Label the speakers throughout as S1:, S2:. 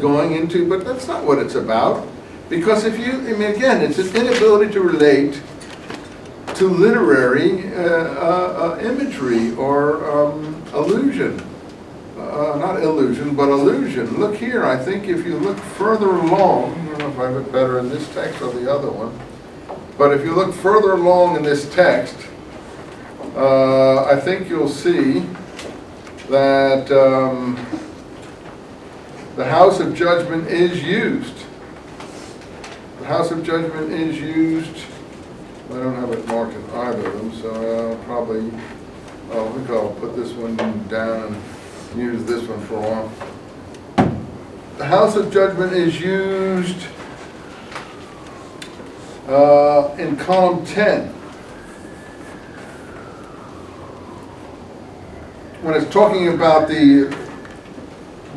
S1: going into, but that's not what it's about. Because if you, I mean, again, it's an inability to relate to literary imagery or allusion. Not illusion, but allusion. Look here, I think if you look further along, I don't know if I have it better in this text or the other one, but if you look further along in this text, I think you'll see that the house of judgment is used. The house of judgment is used. I don't have it marked in either of them, so I'll probably, I think I'll put this one down and use this one for a while. The house of judgment is used in column 10. When it's talking about the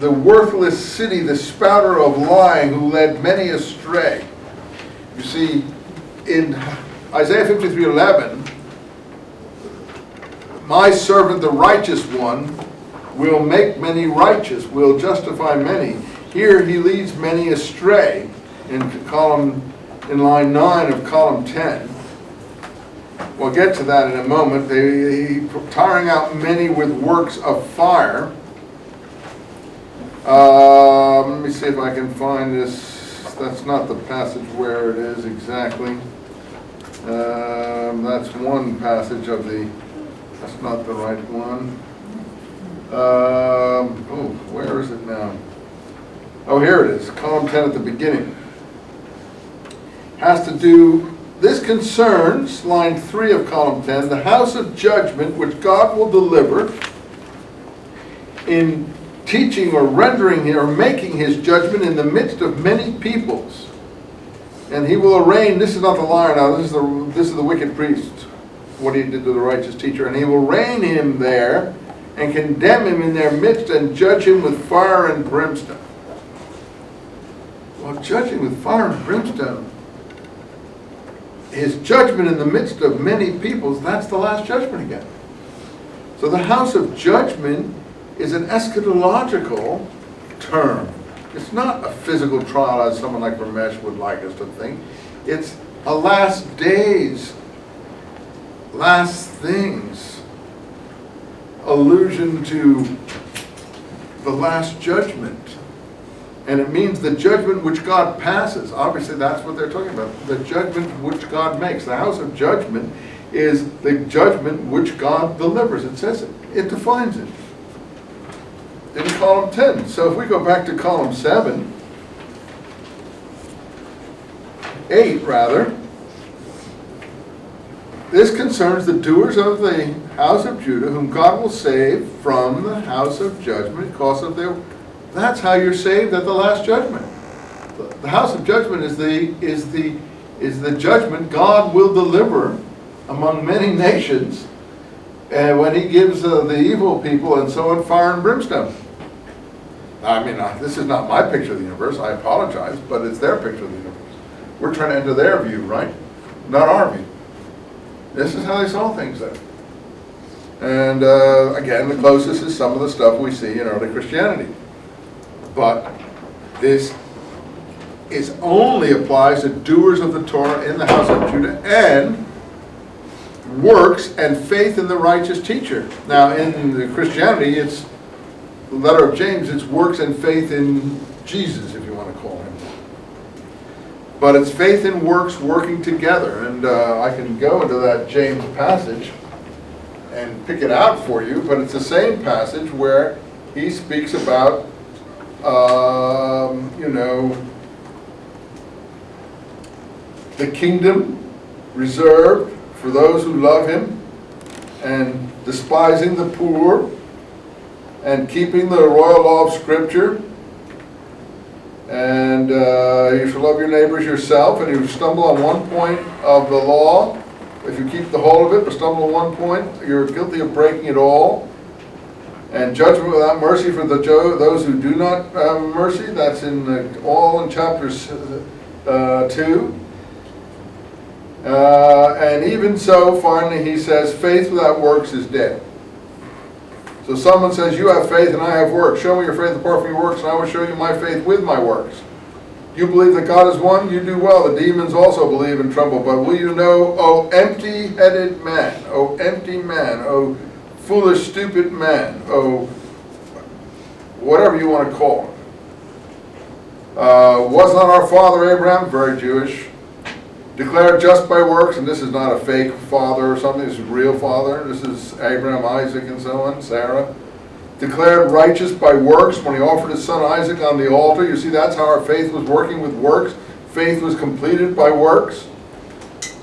S1: worthless city, the spouter of lying, who led many astray. You see, in Isaiah 53:11, my servant, the righteous one, will make many righteous, will justify many. Here he leads many astray in line 9 of column 10. We'll get to that in a moment. Tiring out many with works of fire. Let me see if I can find this. That's not the passage where it is exactly. That's one passage of the, that's not the right one. Where is it now? Oh, here it is, column 10 at the beginning. Has to do, this concerns, line 3 of column 10, the house of judgment which God will deliver in teaching or rendering or making his judgment in the midst of many peoples. And he will arraign, this is not the liar now, this is the wicked priest, what he did to the righteous teacher, and he will arraign him there and condemn him in their midst and judge him with fire and brimstone. Well, judging with fire and brimstone, his judgment in the midst of many peoples, that's the last judgment again. So the house of judgment is an eschatological term. It's not a physical trial as someone like Ramesh would like us to think. It's a last days, last things, allusion to the last judgment. And it means the judgment which God passes. Obviously that's what they're talking about. The judgment which God makes. The house of judgment is the judgment which God delivers. It says it. It defines it in column 10. So if we go back to column 8 rather, this concerns the doers of the house of Judah, whom God will save from the house of judgment because of their. That's how you're saved at the last judgment. The house of judgment is the judgment God will deliver among many nations, and when he gives the evil people and so on fire and brimstone. I mean, this is not my picture of the universe, I apologize, but it's their picture of the universe. We're trying to enter their view, right? Not our view. This is how they saw things then. And again, the closest is some of the stuff we see in early Christianity. But this only applies to doers of the Torah in the house of Judah and works and faith in the righteous teacher. Now in the Christianity, it's the letter of James, it's works and faith in Jesus, if you want to call him. But it's faith and works working together. And I can go into that James passage and pick it out for you, but it's the same passage where he speaks about the kingdom reserved for those who love him, and despising the poor, and keeping the royal law of Scripture, and you shall love your neighbors yourself, and you stumble on one point of the law, if you keep the whole of it, but stumble on one point, you're guilty of breaking it all. And judgment without mercy for those who do not have mercy. That's all in chapter 2. And even so, finally, he says, faith without works is dead. So So someone says, you have faith and I have works. Show me your faith apart from your works, and I will show you my faith with my works. You believe that God is one? You do well. The demons also believe and tremble. But will you know, O empty-headed man, O empty man, O foolish, stupid man, O whatever you want to call him. Was not our father Abraham, very Jewish, declared just by works? And this is not a fake father or something. This is a real father. This is Abraham, Isaac, and so on, Sarah. Declared righteous by works when he offered his son Isaac on the altar. You see, that's how our faith was working with works. Faith was completed by works.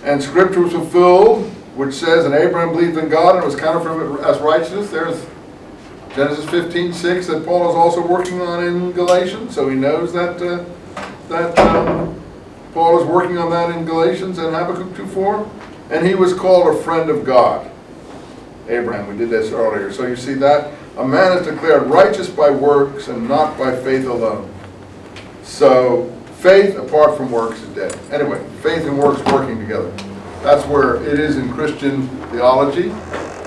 S1: And Scripture was fulfilled, which says, and Abraham believed in God and it was counted for him as righteousness. There's Genesis 15:6 that Paul is also working on in Galatians. So he knows that Paul is working on that in Galatians and Habakkuk 2:4. And he was called a friend of God. Abraham, we did this earlier. So you see that a man is declared righteous by works and not by faith alone. So faith apart from works is dead. Anyway, faith and works working together. That's where it is in Christian theology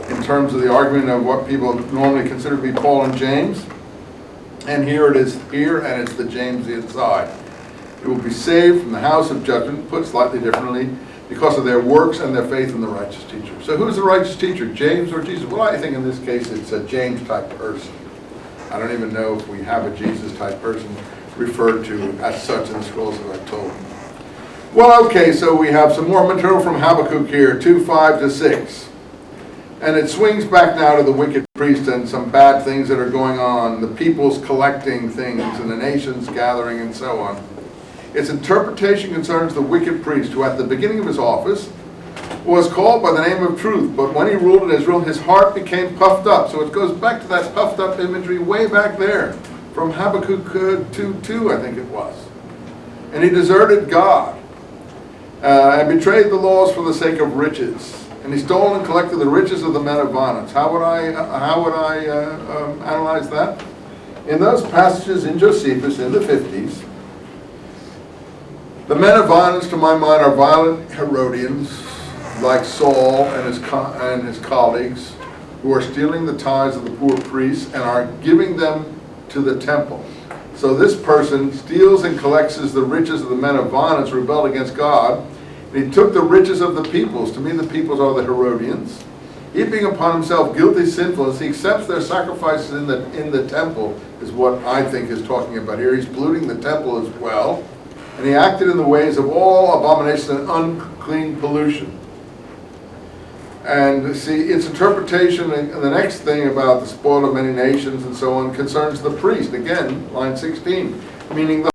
S1: in terms of the argument of what people normally consider to be Paul and James. And here it is here, and it's the Jamesian side. It will be saved from the house of judgment, put slightly differently, because of their works and their faith in the righteous teacher. So who's the righteous teacher, James or Jesus? Well, I think in this case it's a James-type person. I don't even know if we have a Jesus-type person referred to as such in the scrolls that I've told. Well, okay, so we have some more material from Habakkuk here, 2:5-6. And it swings back now to the wicked priest and some bad things that are going on, the people's collecting things and the nations gathering and so on. Its interpretation concerns the wicked priest who at the beginning of his office was called by the name of truth, but when he ruled in Israel, his heart became puffed up. So it goes back to that puffed up imagery way back there from Habakkuk 2:2, I think it was. And he deserted God and betrayed the laws for the sake of riches. And he stole and collected the riches of the men of violence. How would I analyze that? In those passages in Josephus in the 50s, the men of violence, to my mind, are violent Herodians, like Saul and his colleagues, who are stealing the tithes of the poor priests and are giving them to the temple. So this person steals and collects the riches of the men of violence who rebelled against God. And he took the riches of the peoples. To me, the peoples are the Herodians. Heaping upon himself guilty sinfulness, he accepts their sacrifices in the temple, is what I think is talking about here. He's polluting the temple as well. And he acted in the ways of all abomination and unclean pollution. And see, its interpretation, and the next thing about the spoil of many nations and so on, concerns the priest. Again, line 16, meaning the